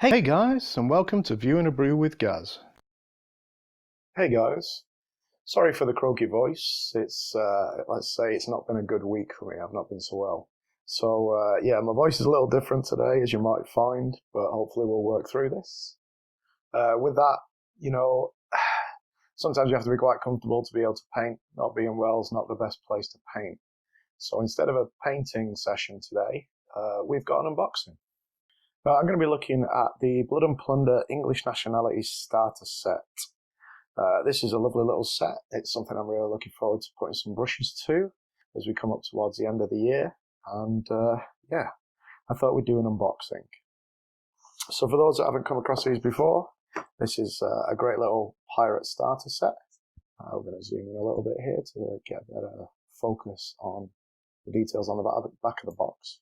Hey guys, and welcome to View and a Brew with Gaz. Hey guys, sorry for the croaky voice. Let's say it's not been a good week for me. I've not been so well. So yeah, my voice is a little different today, as you might find, but hopefully we'll work through this. With that, you know, sometimes you have to be quite comfortable to be able to paint. Not being well is not the best place to paint. So instead of a painting session today, we've got an unboxing. I'm going to be looking at the Blood and Plunder English Nationality Starter Set. This is a lovely little set. It's something I'm really looking forward to putting some brushes to as we come up towards the end of the year. And yeah, I thought we'd do an unboxing. So for those that haven't come across these before, this is a great little pirate starter set. We're going to zoom in a little bit here to get a better focus on the details on the back of the box.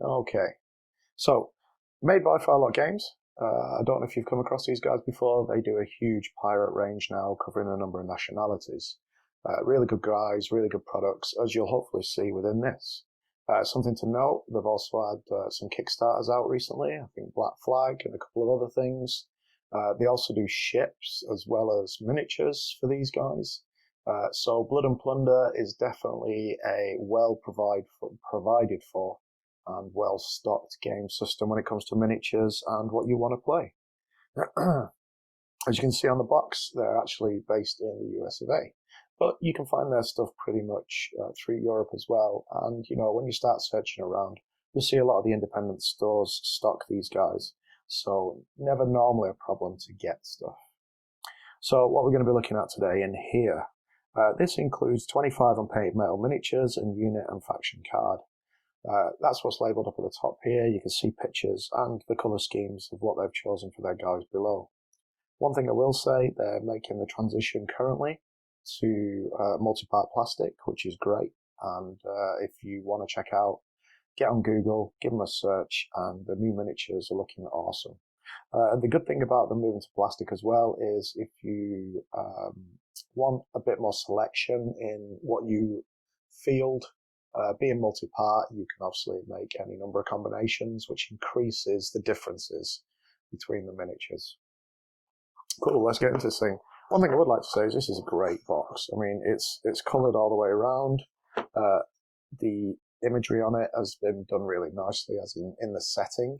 Okay, so made by Firelock Games. I don't know if you've come across these guys before. They do a huge pirate range now, covering a number of nationalities. Really good guys, really good products, as you'll hopefully see within this. Something to note, they've also had some Kickstarters out recently, I think Black Flag and a couple of other things. They also do ships as well as miniatures for these guys. So Blood and Plunder is definitely a provided for and well-stocked game system when it comes to miniatures and what you want to play. As you can see on the box, they're actually based in the US of A, but you can find their stuff pretty much through Europe as well. And you know, when you start searching around, you'll see a lot of the independent stores stock these guys, so never normally a problem to get stuff. So what we're going to be looking at today in here, this includes 25 unpainted metal miniatures and unit and faction card. That's what's labelled up at the top here. You can see pictures and the colour schemes of what they've chosen for their guys below. One thing I will say, they're making the transition currently to multi-part plastic, which is great. And if you want to check out, get on Google, give them a search, and the new miniatures are looking awesome. And the good thing about them moving to plastic as well is if you want a bit more selection in what you field, being multi-part, you can obviously make any number of combinations, which increases the differences between the miniatures. Cool, let's get into this thing. One thing I would like to say is this is a great box. I mean, it's coloured all the way around. The imagery on it has been done really nicely, as in the setting,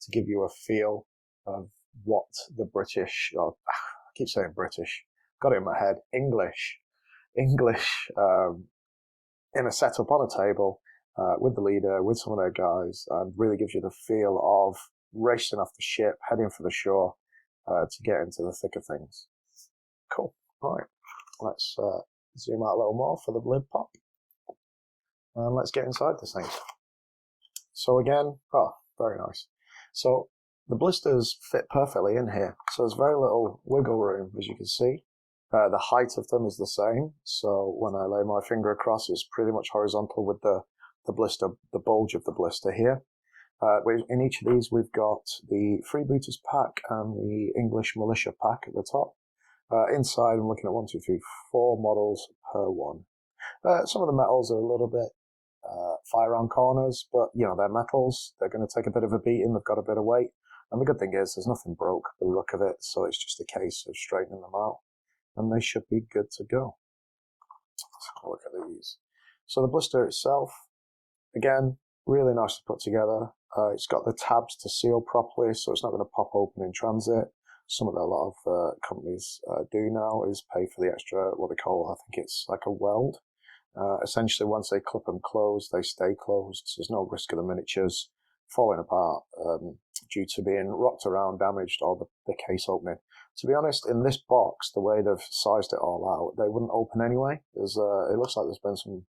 to give you a feel of what the British, I keep saying British, got it in my head, English, in a setup on a table with the leader, with some of their guys, and really gives you the feel of racing off the ship, heading for the shore to get into the thick of things. Cool. All right, let's zoom out a little more for the lid pop. And let's get inside this thing. So again, very nice. So the blisters fit perfectly in here. So there's very little wiggle room, as you can see. The height of them is the same, so when I lay my finger across, it's pretty much horizontal with the blister, the bulge of the blister here. In each of these, we've got the Freebooters pack and the English Militia pack at the top. Inside, I'm looking at 1, 2, 3, 4 models per one. Some of the metals are a little bit fire on corners, but you know, they're metals. They're going to take a bit of a beating. They've got a bit of weight. And the good thing is there's nothing broke the look of it, so it's just a case of straightening them out. And they should be good to go. Let's have a look at these. So the blister itself, again, really nicely put together. It's got the tabs to seal properly, so it's not going to pop open in transit. A lot of companies do now is pay for the extra, what they call, I think it's like a weld. Essentially, once they clip them closed, they stay closed. So there's no risk of the miniatures falling apart due to being rocked around, damaged, or the case opening. To be honest, in this box, the way they've sized it all out, they wouldn't open anyway. It looks like there's been some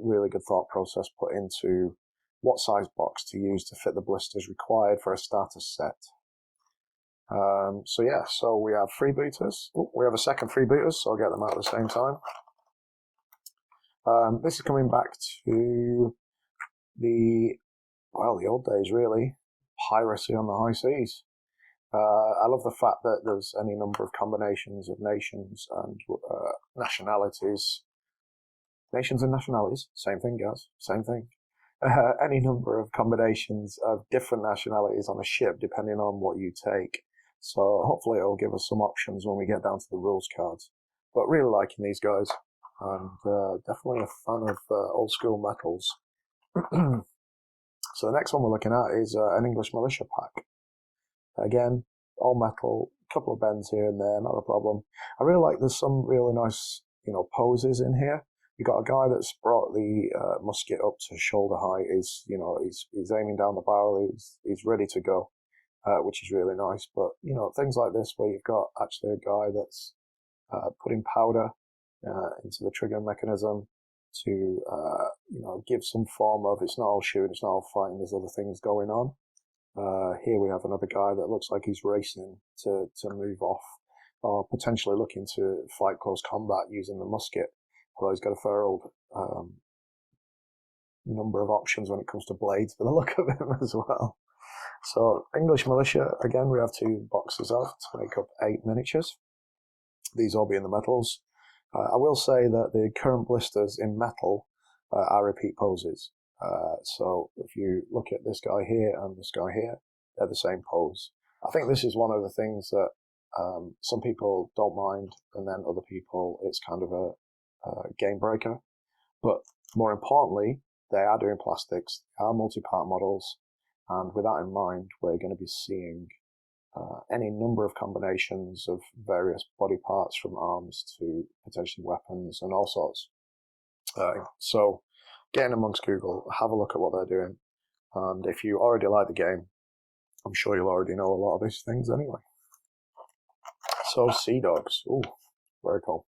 really good thought process put into what size box to use to fit the blisters required for a starter set. So yeah, so we have freebooters. We have a second freebooters, so I'll get them out at the same time. This is coming back to the old days, really. Piracy on the high seas. I love the fact that there's any number of combinations of nations and nationalities. Nations and nationalities, same thing, guys, same thing. any number of combinations of different nationalities on a ship depending on what you take. So hopefully it'll give us some options when we get down to the rules cards. But really liking these guys, and definitely a fan of old school metals. So the next one we're looking at is an English militia pack. Again, all metal, a couple of bends here and there, not a problem. I really like there's some really nice, poses in here. You got a guy that's brought the musket up to shoulder height. He's aiming down the barrel. He's ready to go, which is really nice. But things like this where you've got actually a guy that's putting powder into the trigger mechanism to give some form of, it's not all shooting, it's not all fighting. There's other things going on. Here we have another guy that looks like he's racing to move off, or potentially looking to fight close combat using the musket. Although he's got a fair old number of options when it comes to blades for the look of him as well. So English militia, again, we have 2 boxes of to make up 8 miniatures. These all be in the metals. I will say that the current blisters in metal are repeat poses. So if you look at this guy here and this guy here, they're the same pose. I think this is one of the things that some people don't mind, and then other people, it's kind of a game breaker. But more importantly, they are doing plastics, they are multi-part models, and with that in mind, we're going to be seeing any number of combinations of various body parts, from arms to potentially weapons and all sorts. So get in amongst Google, have a look at what they're doing, and if you already like the game, I'm sure you'll already know a lot of these things anyway. So Sea Dogs, ooh, very cool.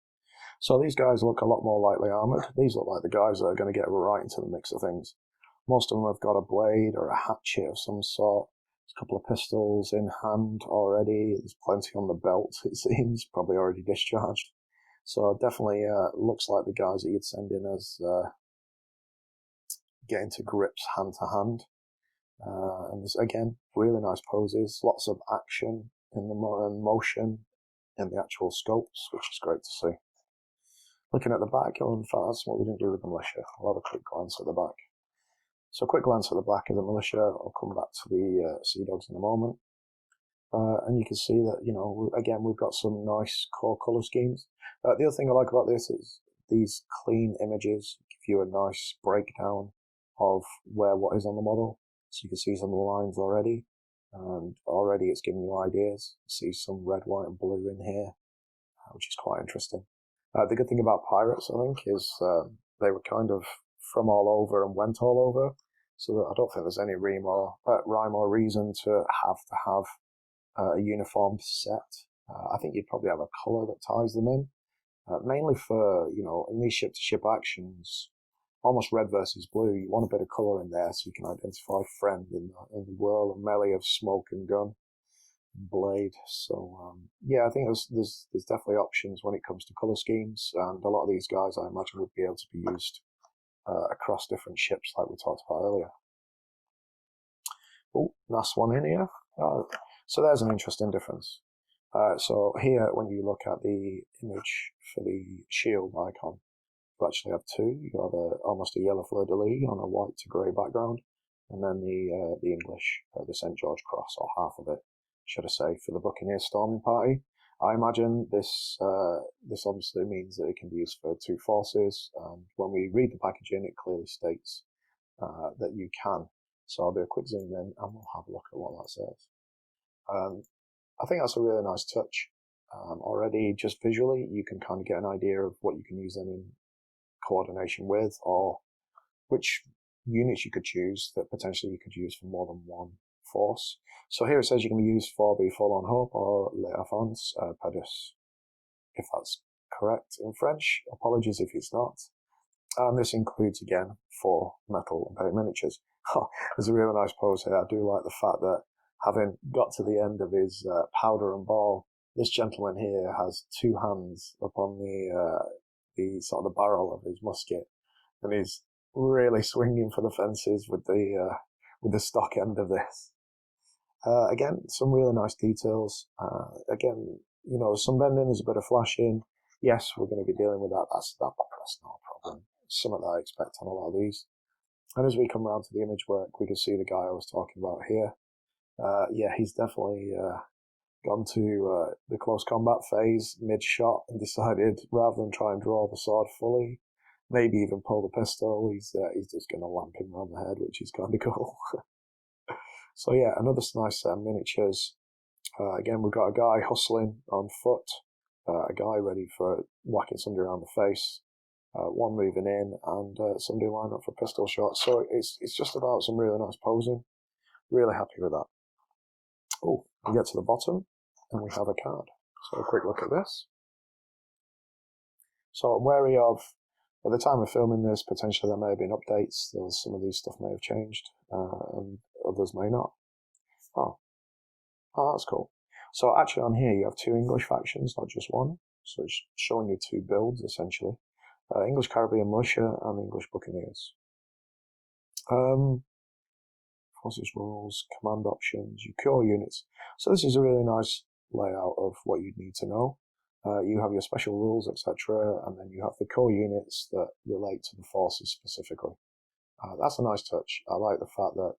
So these guys look a lot more lightly armoured. These look like the guys that are going to get right into the mix of things. Most of them have got a blade or a hatchet of some sort. There's a couple of pistols in hand already. There's plenty on the belt, it seems, probably already discharged. So definitely looks like the guys that you'd send in as getting to grips hand to hand. And there's, again, really nice poses, lots of action in the motion in the actual scopes, which is great to see. Looking at the back, in fact, that's what we didn't do with the militia. I'll have a quick glance at the back. So a quick glance at the back of the militia. I'll come back to the Sea Dogs in a moment. And you can see that, again, we've got some nice core colour schemes. The other thing I like about this is these clean images give you a nice breakdown of what is on the model. So you can see some of the lines already, and already it's giving you ideas. You see some red, white and blue in here, which is quite interesting. The good thing about pirates, I think, is they were kind of from all over and went all over, so that I don't think there's any rhyme or reason to have a uniform set. I think you'd probably have a colour that ties them in, mainly for, in these ship-to-ship actions, almost red versus blue, you want a bit of colour in there so you can identify friend in the whirl and melee of smoke and gun and blade. So, yeah, I think there's definitely options when it comes to colour schemes, and a lot of these guys I imagine would be able to be used across different ships like we talked about earlier. Oh, last one in here. So there's an interesting difference. So here, when you look at the image for the shield icon, you actually have 2. You have almost a yellow fleur-de-lis on a white to grey background, and then the English, the St. George Cross, or half of it, should I say, for the Buccaneer storming party. I imagine this obviously means that it can be used for 2 forces, and when we read the packaging, it clearly states that you can. So I'll do a quick zoom in, and we'll have a look at what that says. I think that's a really nice touch. Already, just visually, you can kind of get an idea of what you can use them in coordination with, or which units you could choose that potentially you could use for more than one force. So here it says you can be used for the Forlorn Hope or Les Enfants Perdus, if that's correct in French. Apologies if it's not. And this includes, again, 4 metal and paint miniatures. There's a really nice pose here. I do like the fact that, having got to the end of his powder and ball, this gentleman here has 2 hands upon the sort of the barrel of his musket, and he's really swinging for the fences with the stock end of this. Again, some really nice details. Again, some bending, there's a bit of flashing. Yes, we're going to be dealing with that. That's not a problem. Some of that I expect on a lot of these. And as we come around to the image work, we can see the guy I was talking about here. Yeah, he's definitely gone to the close combat phase mid-shot and decided, rather than try and draw the sword fully, maybe even pull the pistol, he's just going to lamp him around the head, which is kind of cool. So yeah, another nice set of miniatures. Again, we've got a guy hustling on foot, a guy ready for whacking somebody around the face, one moving in, and somebody lined up for pistol shots. So it's just about some really nice posing. Really happy with that. Oh, we get to the bottom, and we have a card. So a quick look at this. So I'm wary of, at the time of filming this, potentially there may have been updates. Some of these stuff may have changed, and others may not. Oh, that's cool. So actually on here you have two English factions, not just one. So it's showing you two builds, essentially. English Caribbean Militia and English Buccaneers. Forces rules, command options, your core units. So this is a really nice layout of what you'd need to know. You have your special rules, etc., and then you have the core units that relate to the forces specifically. That's a nice touch. I like the fact that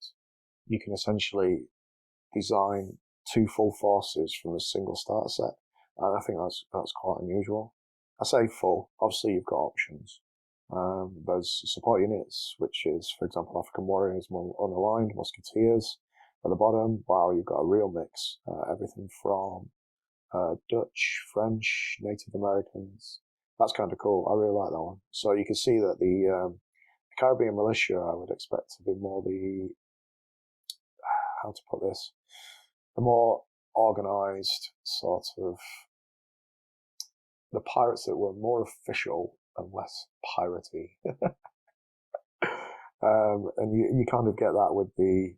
you can essentially design two full forces from a single starter set, and I think that's quite unusual. I say full, obviously you've got options. There's support units, which is, for example, African warriors, unaligned, musketeers. At the bottom, wow, you've got a real mix. Everything from Dutch, French, Native Americans. That's kind of cool. I really like that one. So you can see that the Caribbean militia, I would expect to be more the, how to put this, the more organized sort of, the pirates that were more official and less piratey. And you kind of get that with the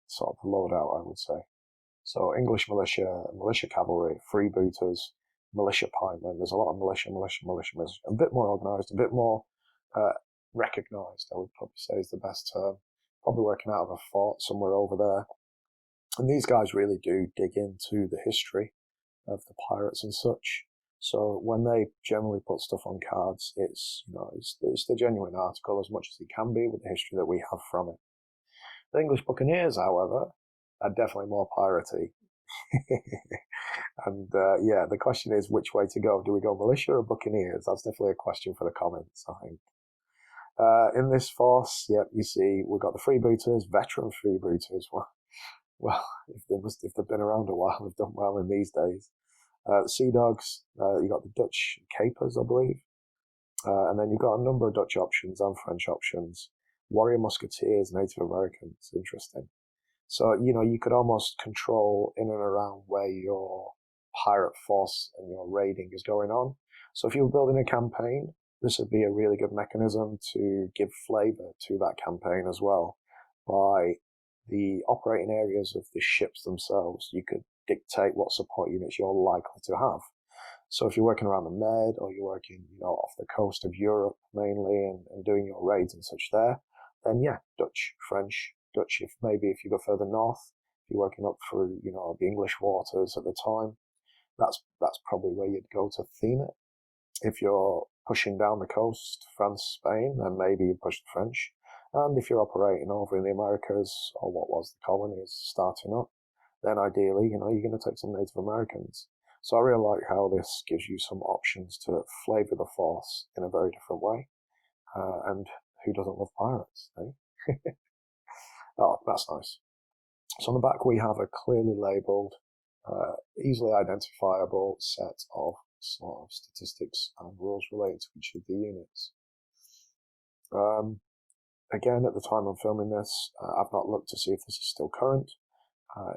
sort of loadout, I would say. So English militia, militia cavalry, freebooters, militia pikemen. There's a lot of militia. A bit more organised, a bit more recognised, I would probably say is the best term. Probably working out of a fort somewhere over there. And these guys really do dig into the history of the pirates and such. So when they generally put stuff on cards, it's the genuine article as much as it can be with the history that we have from it. The English Buccaneers, however, are definitely more piratey. And yeah, the question is which way to go. Do we go militia or buccaneers? That's definitely a question for the comments, I think. In this force, yep, you see we've got the freebooters, veteran freebooters. Well, if they've been around a while, they've done well in these days. Sea Dogs, you got the Dutch Capers, I believe. And then you've got a number of Dutch options and French options. Warrior Musketeers, Native Americans, interesting. So, you could almost control in and around where your pirate force and your raiding is going on. So if you were building a campaign, this would be a really good mechanism to give flavour to that campaign as well. By the operating areas of the ships themselves, you could dictate what support units you're likely to have. So if you're working around the Med, or you're working, off the coast of Europe mainly, and doing your raids and such there, then yeah, Dutch, French, Dutch. If you go further north, if you're working up through, the English waters at the time, that's probably where you'd go to theme it. If you're pushing down the coast, France, Spain, then maybe you push the French. And if you're operating over in the Americas, or what was the colonies starting up, then ideally, you're going to take some Native Americans. So I really like how this gives you some options to flavour the force in a very different way. And who doesn't love pirates, eh? Oh, that's nice. So on the back we have a clearly labelled, easily identifiable set of sort of statistics and rules related to each of the units. Again, at the time I'm filming this, I've not looked to see if this is still current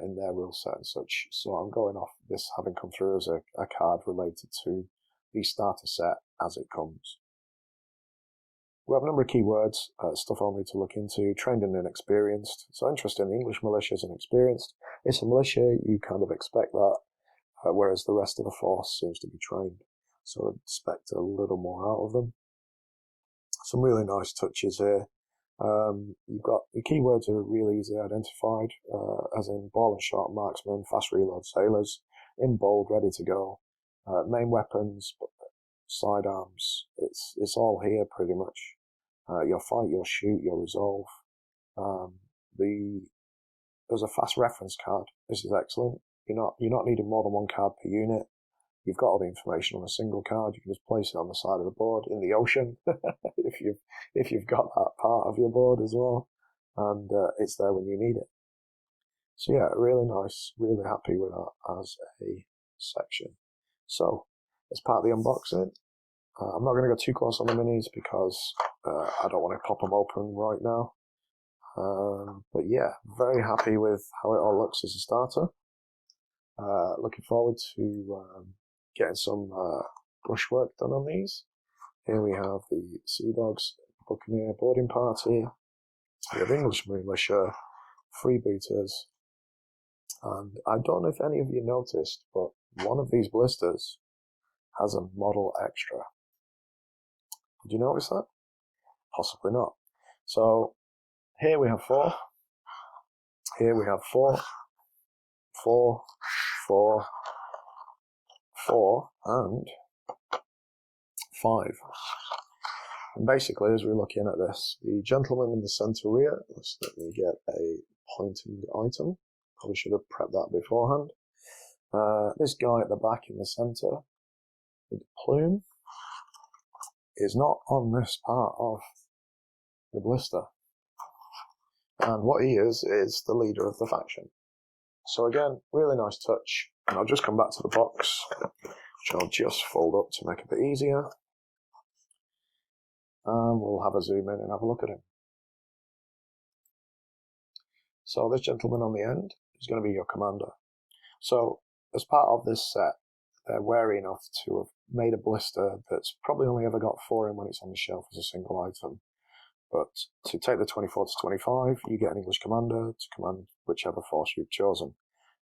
in their rule set and such. So I'm going off this having come through as a card related to the starter set as it comes. We have a number of keywords, stuff I'll need to look into. Trained and inexperienced. So interesting, the English militia is inexperienced. It's a militia, you kind of expect that, whereas the rest of the force seems to be trained. So I'd expect a little more out of them. Some really nice touches here. You've got the keywords are really easily identified, as in ball and shot, marksman, fast reload sailors, in bold, ready to go. Main weapons, sidearms, it's all here pretty much. your fight, your shoot, your resolve. There's a fast reference card. This is excellent. You're not needing more than one card per unit. You've got all the information on a single card. You can just place it on the side of the board in the ocean if you've got that part of your board as well, and it's there when you need it. So yeah, really nice. Really happy with that as a section. So as part of the unboxing, I'm not going to go too close on the minis because I don't want to pop them open right now. But yeah, very happy with how it all looks as a starter. Looking forward to getting some brushwork done on these. Here we have the Sea Dogs Buccaneer boarding party. We have English Militia, freebooters, and I don't know if any of you noticed, but one of these blisters has a model extra. Did you notice that? Possibly not. So here we have 4. Here we have 4, 4, 4, 4, and 5. And basically, as we're looking at this, the gentleman in the centre rear, let's let me get a pointing item. Probably should have prepped that beforehand. This guy at the back in the centre, with the plume, is not on this part of the blister. And what he is the leader of the faction. So again, really nice touch. And I'll just come back to the box, which I'll just fold up to make it a bit easier. And we'll have a zoom in and have a look at him. So this gentleman on the end is going to be your commander. So as part of this set, they're wary enough to have made a blister that's probably only ever got 4 in when it's on the shelf as a single item. But to take the 24 to 25, you get an English commander to command whichever force you've chosen.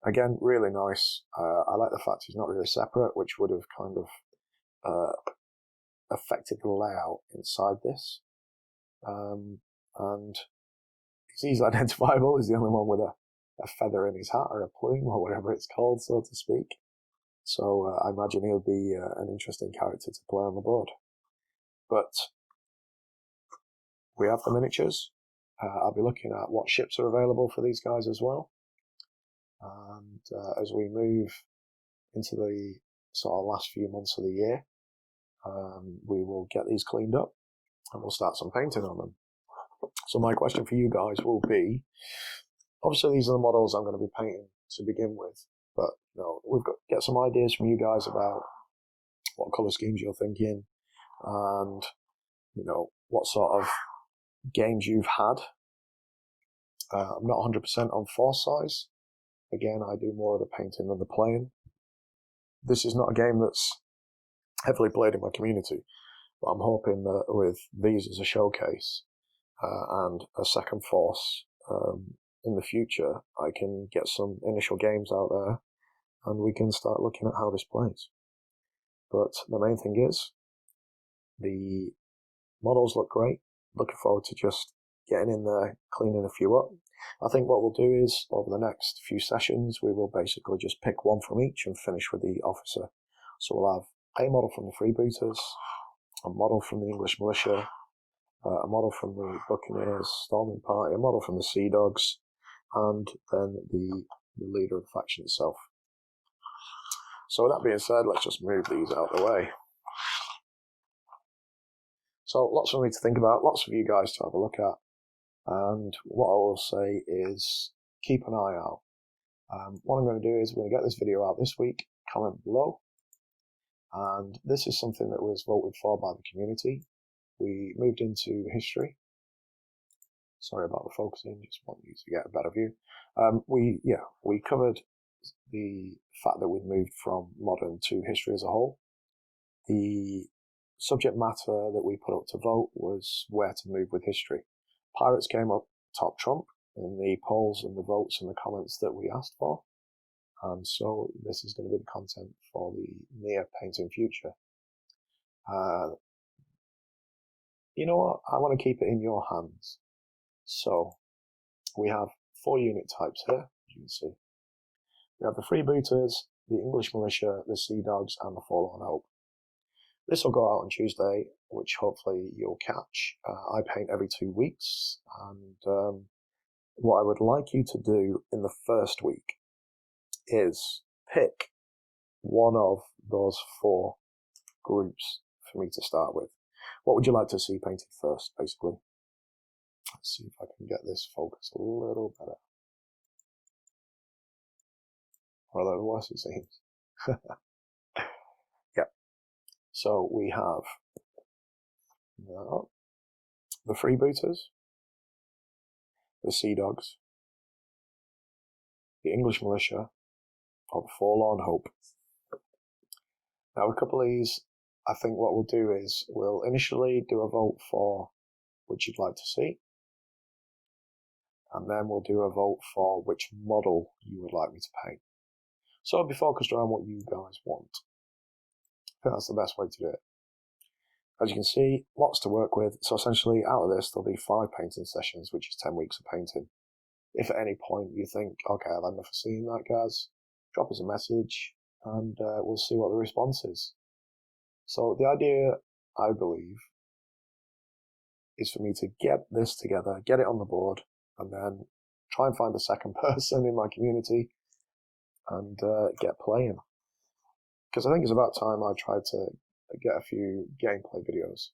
Again, really nice. I like the fact he's not really separate, which would have kind of affected the layout inside this. And he's easily identifiable. He's the only one with a feather in his hat or a plume or whatever it's called, so to speak. So I imagine he'll be an interesting character to play on the board. But we have the miniatures. I'll be looking at what ships are available for these guys as well. And as we move into the sort of last few months of the year, we will get these cleaned up and we'll start some painting on them. So my question for you guys will be, obviously these are the models I'm going to be painting to begin with, but we've got to get some ideas from you guys about what colour schemes you're thinking and what sort of games you've had. I'm not 100% on force size. Again, I do more of the painting than the playing. This is not a game that's heavily played in my community, but I'm hoping that with these as a showcase and a second force in the future, I can get some initial games out there and we can start looking at how this plays. But the main thing is, the models look great. Looking forward to just getting in there, cleaning a few up. I think what we'll do is, over the next few sessions, we will basically just pick one from each and finish with the officer. So we'll have a model from the freebooters, a model from the English Militia, a model from the Buccaneers Storming Party, a model from the Sea Dogs, and then the leader of the faction itself. So with that being said, let's just move these out of the way. So lots for me to think about, lots for you guys to have a look at. And what I will say is keep an eye out. What I'm going to do is we're going to get this video out this week, comment below. And this is something that was voted for by the community. We moved into history. Sorry about the focusing, just want you to get a better view. We covered the fact that we'd moved from modern to history as a whole. The subject matter that we put up to vote was where to move with history. Pirates came up top trump in the polls and the votes and the comments that we asked for. And so this is going to be the content for the near painting future. You know what? I want to keep it in your hands. So we have 4 unit types here, as you can see. We have the freebooters, the English Militia, the Sea Dogs, and the Forlorn Hope. This will go out on Tuesday, which hopefully you'll catch. I paint every 2 weeks, and what I would like you to do in the first week is pick one of those 4 groups for me to start with. What would you like to see painted first, basically? Let's see if I can get this focus a little better. Or a little worse, it seems. Yeah. So we have the freebooters, the sea dogs, the English militia, or the forlorn hope. Now, a couple of these, I think what we'll do is we'll initially do a vote for which you'd like to see, and then we'll do a vote for which model you would like me to paint. So I'll be focused around what you guys want. I think that's the best way to do it. As you can see, lots to work with. So essentially, out of this, there'll be 5 painting sessions, which is 10 weeks of painting. If at any point you think, okay, I've had enough of seeing that, guys, drop us a message, and we'll see what the response is. So the idea, I believe, is for me to get this together, get it on the board, and then try and find a second person in my community and get playing. Because I think it's about time I tried to get a few gameplay videos.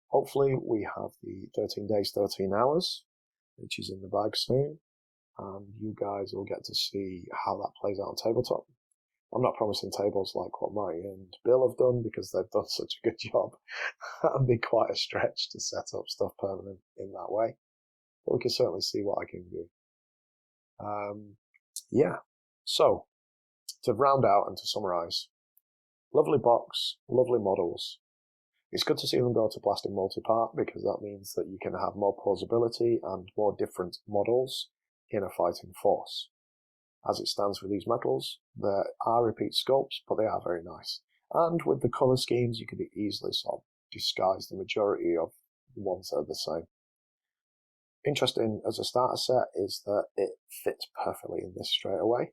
Hopefully we have the 13 days, 13 hours, which is in the bag soon, and you guys will get to see how that plays out on tabletop. I'm not promising tables like what Marty and Bill have done, because they've done such a good job. That'd be quite a stretch to set up stuff permanent in that way. But we can certainly see what I can do. Yeah, so to round out and to summarise, lovely box, lovely models. It's good to see them go to plastic multi-part, because that means that you can have more posability and more different models in a fighting force. As it stands with these metals, there are repeat sculpts, but they are very nice. And with the colour schemes, you can easily sort of disguise the majority of the ones that are the same. Interesting as a starter set is that it fits perfectly in this straight away.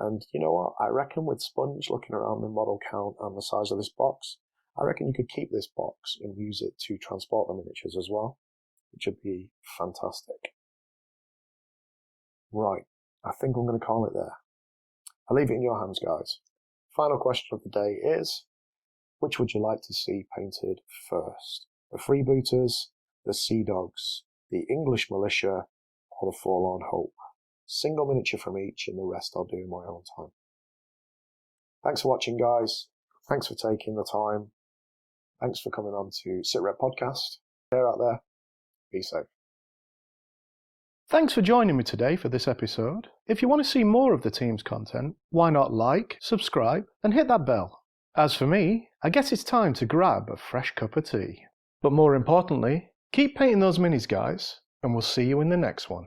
And you know what? I reckon with Sponge, looking around the model count and the size of this box, I reckon you could keep this box and use it to transport the miniatures as well, which would be fantastic. Right, I think I'm going to call it there. I'll leave it in your hands, guys. Final question of the day is, which would you like to see painted first? The freebooters, the sea dogs, the English militia, or the forlorn hope? Single miniature from each, and the rest I'll do in my own time. Thanks for watching, guys. Thanks for taking the time. Thanks for coming on to Sitrep Podcast. Care out there. Be safe. Thanks for joining me today for this episode. If you want to see more of the team's content, why not like, subscribe, and hit that bell? As for me, I guess it's time to grab a fresh cup of tea. But more importantly, keep painting those minis, guys, and we'll see you in the next one.